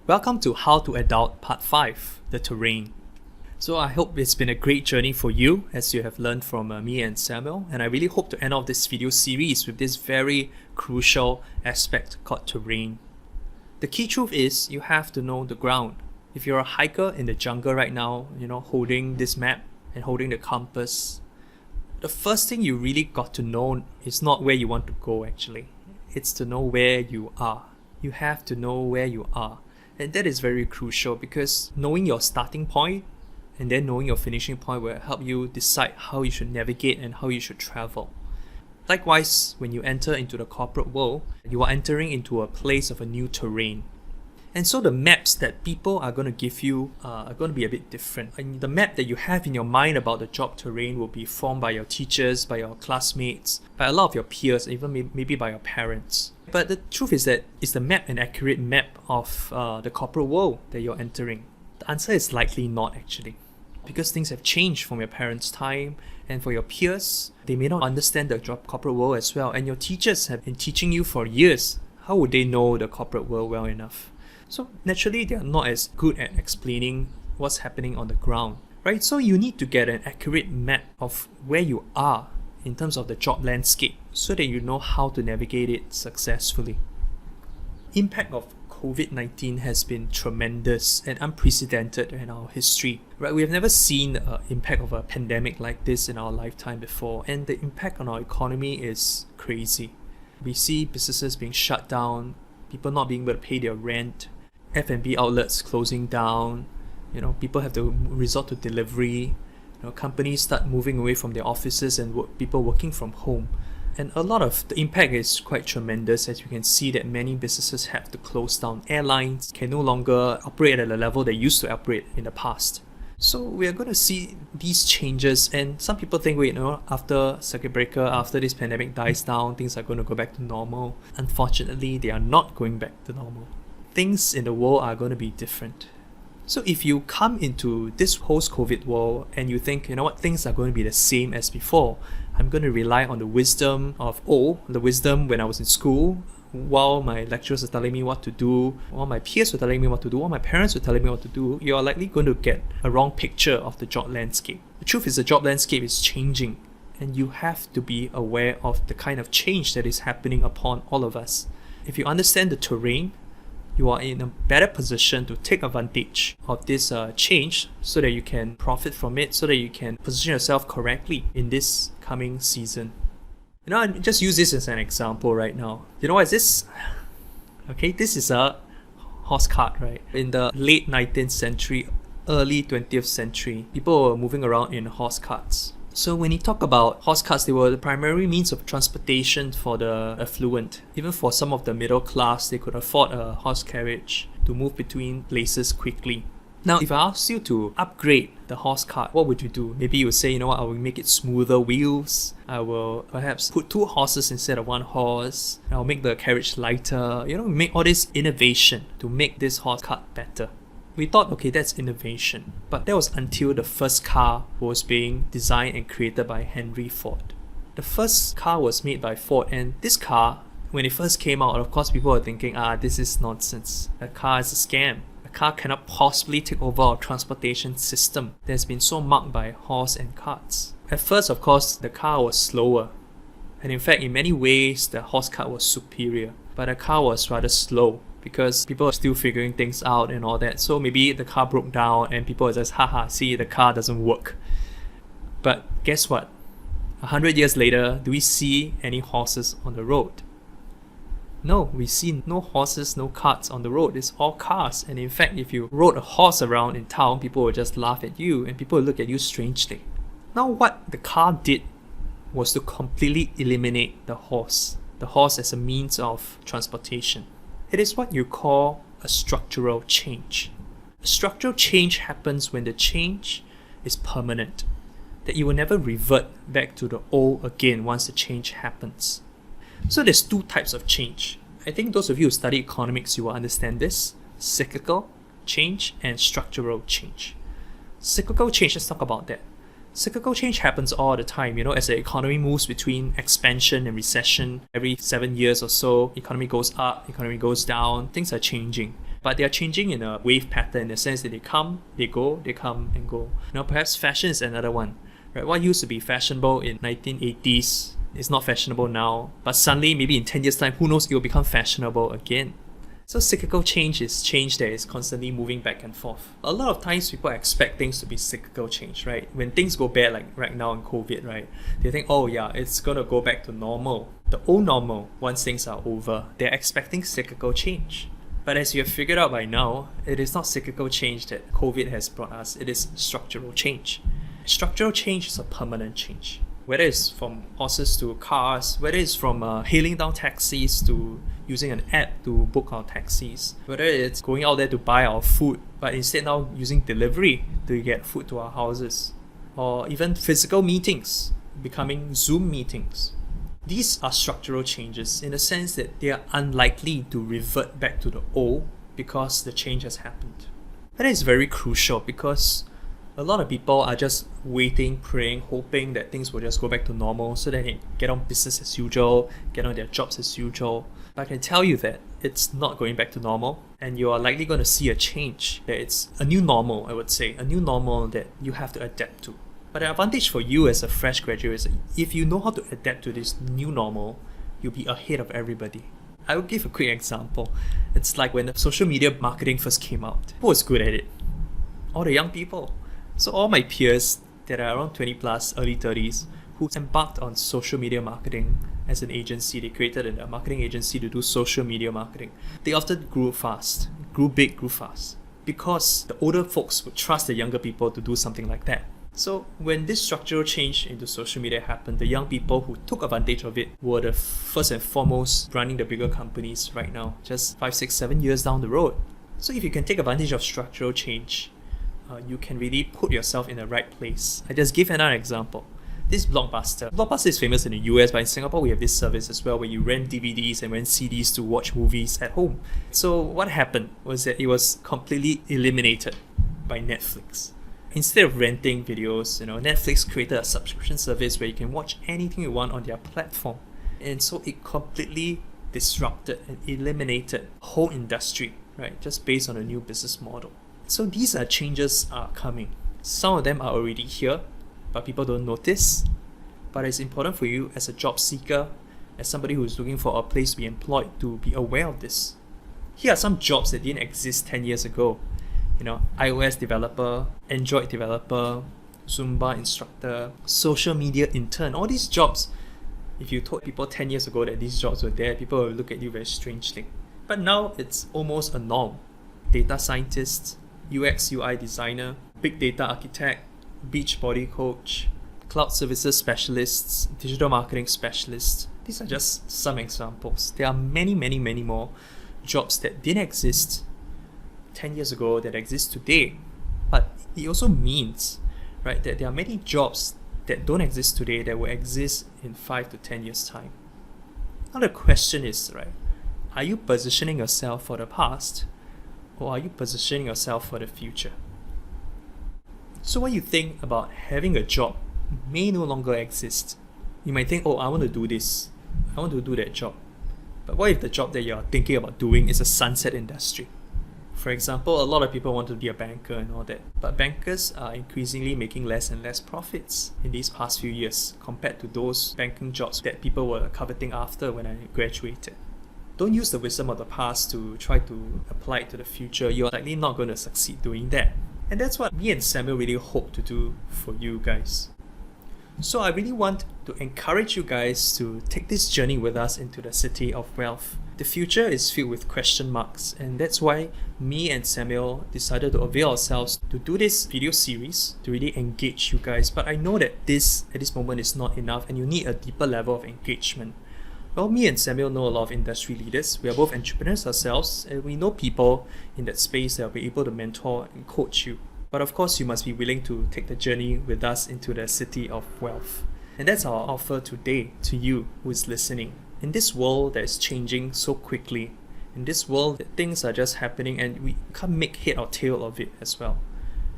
Welcome to How to Adult Part 5, The Terrain. So I hope it's been a great journey for you as you have learned from me and Samuel, and I really hope to end off this video series with this very crucial aspect called terrain. The key truth is you have to know the ground. If you're a hiker in the jungle right now, holding this map and holding the compass, the first thing you really got to know is not where you want to go actually. It's to know where you are. You have to know where you are. And that is very crucial because knowing your starting point and then knowing your finishing point will help you decide how you should navigate and how you should travel. Likewise, when you enter into the corporate world, you are entering into a place of a new terrain. And so the maps that people are going to give you are going to be a bit different. And the map that you have in your mind about the job terrain will be formed by your teachers, by your classmates, by a lot of your peers, even maybe by your parents. But the truth is that, is the map an accurate map of the corporate world that you're entering? The answer is likely not actually. Because things have changed from your parents' time, and for your peers, they may not understand the job corporate world as well. And your teachers have been teaching you for years. How would they know the corporate world well enough? So naturally, they are not as good at explaining what's happening on the ground, right? So you need to get an accurate map of where you are in terms of the job landscape so that you know how to navigate it successfully. Impact of COVID-19 has been tremendous and unprecedented in our history, right? We have never seen the impact of a pandemic like this in our lifetime before, and the impact on our economy is crazy. We see businesses being shut down, people not being able to pay their rent, F&B outlets closing down, people have to resort to delivery, companies start moving away from their offices and people working from home. And a lot of the impact is quite tremendous, as you can see that many businesses have to close down. Airlines can no longer operate at the level they used to operate in the past. So we are going to see these changes, and some people think, after circuit breaker, after this pandemic dies down, things are going to go back to normal. Unfortunately, they are not going back to normal. Things in the world are going to be different. So if you come into this post-COVID world and you think, things are going to be the same as before, I'm going to rely on the wisdom of the wisdom when I was in school, while my lecturers are telling me what to do, while my peers were telling me what to do, while my parents were telling me what to do, you're likely going to get a wrong picture of the job landscape. The truth is the job landscape is changing, and you have to be aware of the kind of change that is happening upon all of us. If you understand the terrain, you are in a better position to take advantage of this change so that you can profit from it, so that you can position yourself correctly in this coming season. I just use this as an example right now. What is this? Okay, this is a horse cart, right? In the late 19th century, early 20th century, people were moving around in horse carts. So when you talk about horse carts, they were the primary means of transportation for the affluent. Even for some of the middle class, they could afford a horse carriage to move between places quickly. Now, if I ask you to upgrade the horse cart, what would you do? Maybe you would say, I will make it smoother wheels. I will perhaps put 2 horses instead of 1 horse. I'll make the carriage lighter. Make all this innovation to make this horse cart better. We thought, okay, that's innovation. But that was until the first car was being designed and created by Henry Ford. The first car was made by Ford, and this car, when it first came out, of course people were thinking, this is nonsense. A car is a scam. A car cannot possibly take over our transportation system that has been so marked by horse and carts. At first, of course, the car was slower. And in fact, in many ways, the horse cart was superior. But the car was rather slow, because people are still figuring things out and all that. So maybe the car broke down and people are just, see, the car doesn't work. But guess what? 100 years later, do we see any horses on the road? No, we see no horses, no carts on the road. It's all cars. And in fact, if you rode a horse around in town, people will just laugh at you and people will look at you strangely. Now what the car did was to completely eliminate the horse as a means of transportation. It is what you call a structural change. A structural change happens when the change is permanent, that you will never revert back to the old again once the change happens. So there's 2 types of change. I think those of you who study economics, you will understand this. Cyclical change and structural change. Cyclical change, let's talk about that. Cyclical change happens all the time, as the economy moves between expansion and recession. Every 7 years or so, economy goes up, economy goes down, things are changing. But they are changing in a wave pattern in the sense that they come, they go, they come and go. Perhaps fashion is another one. Right? What used to be fashionable in 1980s is not fashionable now, but suddenly, maybe in 10 years' time, who knows, it will become fashionable again. So cyclical change is change that is constantly moving back and forth. A lot of times people expect things to be cyclical change, right? When things go bad, like right now in COVID, right? They think, oh yeah, it's gonna go back to normal. The old normal, once things are over. They're expecting cyclical change. But as you have figured out by now, it is not cyclical change that COVID has brought us, it is structural change. Structural change is a permanent change. Whether it's from horses to cars, whether it's from hailing down taxis to using an app to book our taxis, whether it's going out there to buy our food, but instead now using delivery to get food to our houses, or even physical meetings becoming Zoom meetings. These are structural changes in the sense that they are unlikely to revert back to the old because the change has happened. That is very crucial because a lot of people are just waiting, praying, hoping that things will just go back to normal so that they can get on business as usual, get on their jobs as usual. But I can tell you that it's not going back to normal, and you are likely going to see a change. That it's a new normal, I would say, a new normal that you have to adapt to. But the advantage for you as a fresh graduate is if you know how to adapt to this new normal, you'll be ahead of everybody. I will give a quick example. It's like when the social media marketing first came out. Who was good at it? All the young people. So all my peers that are around 20 plus, early 30s, who embarked on social media marketing as an agency, they created a marketing agency to do social media marketing. They often grew fast, grew big, grew fast, because the older folks would trust the younger people to do something like that. So when this structural change into social media happened, the young people who took advantage of it were the first and foremost running the bigger companies right now, just 5, 6, 7 years down the road. So if you can take advantage of structural change, you can really put yourself in the right place. I just give another example. This Blockbuster. Blockbuster is famous in the US, but in Singapore we have this service as well where you rent DVDs and rent CDs to watch movies at home. So what happened was that it was completely eliminated by Netflix. Instead of renting videos, Netflix created a subscription service where you can watch anything you want on their platform. And so it completely disrupted and eliminated a whole industry, right? Just based on a new business model. So these changes are coming. Some of them are already here, but people don't notice. But it's important for you as a job seeker, as somebody who is looking for a place to be employed, to be aware of this. Here are some jobs that didn't exist 10 years ago. iOS developer, Android developer, Zumba instructor, social media intern. All these jobs, if you told people 10 years ago that these jobs were there, people will look at you very strangely. But now it's almost a norm. Data scientist, UX UI designer, big data architect, beach body coach, cloud services specialists, digital marketing specialists. These are just some examples. There are many, many, many more jobs that didn't exist 10 years ago that exist today. But it also means, right, that there are many jobs that don't exist today that will exist in 5 to 10 years' time. Now the question is, right, are you positioning yourself for the past, or are you positioning yourself for the future? So what you think about having a job may no longer exist. You might think, oh, I want to do this, I want to do that job. But what if the job that you're thinking about doing is a sunset industry? For example, a lot of people want to be a banker and all that, but bankers are increasingly making less and less profits in these past few years compared to those banking jobs that people were coveting after when I graduated. Don't use the wisdom of the past to try to apply it to the future. You're likely not going to succeed doing that. And that's what me and Samuel really hope to do for you guys. So I really want to encourage you guys to take this journey with us into the city of wealth. The future is filled with question marks, and that's why me and Samuel decided to avail ourselves to do this video series to really engage you guys. But I know that this at this moment is not enough, and you need a deeper level of engagement. Well, me and Samuel know a lot of industry leaders. We are both entrepreneurs ourselves, and we know people in that space that will be able to mentor and coach you. But of course, you must be willing to take the journey with us into the city of wealth. And that's our offer today to you who is listening. In this world that is changing so quickly, in this world that things are just happening and we can't make head or tail of it as well.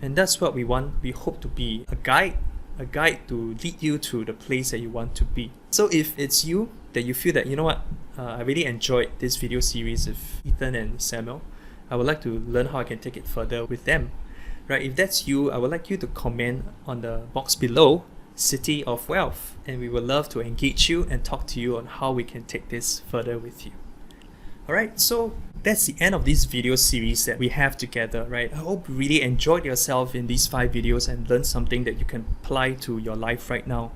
And that's what we want. We hope to be a guide, a guide to lead you to the place that you want to be. So if it's you that you feel that, you know what, I really enjoyed this video series with Ethan and Samuel, I would like to learn how I can take it further with them. Right? If that's you, I would like you to comment on the box below, City of Wealth, and we would love to engage you and talk to you on how we can take this further with you. Alright, so that's the end of this video series that we have together, right? I hope you really enjoyed yourself in these 5 videos and learned something that you can apply to your life right now.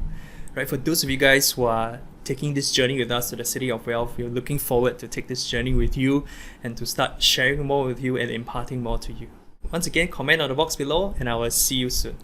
Right, for those of you guys who are taking this journey with us to the City of Wealth, we're looking forward to take this journey with you and to start sharing more with you and imparting more to you. Once again, comment on the box below and I will see you soon.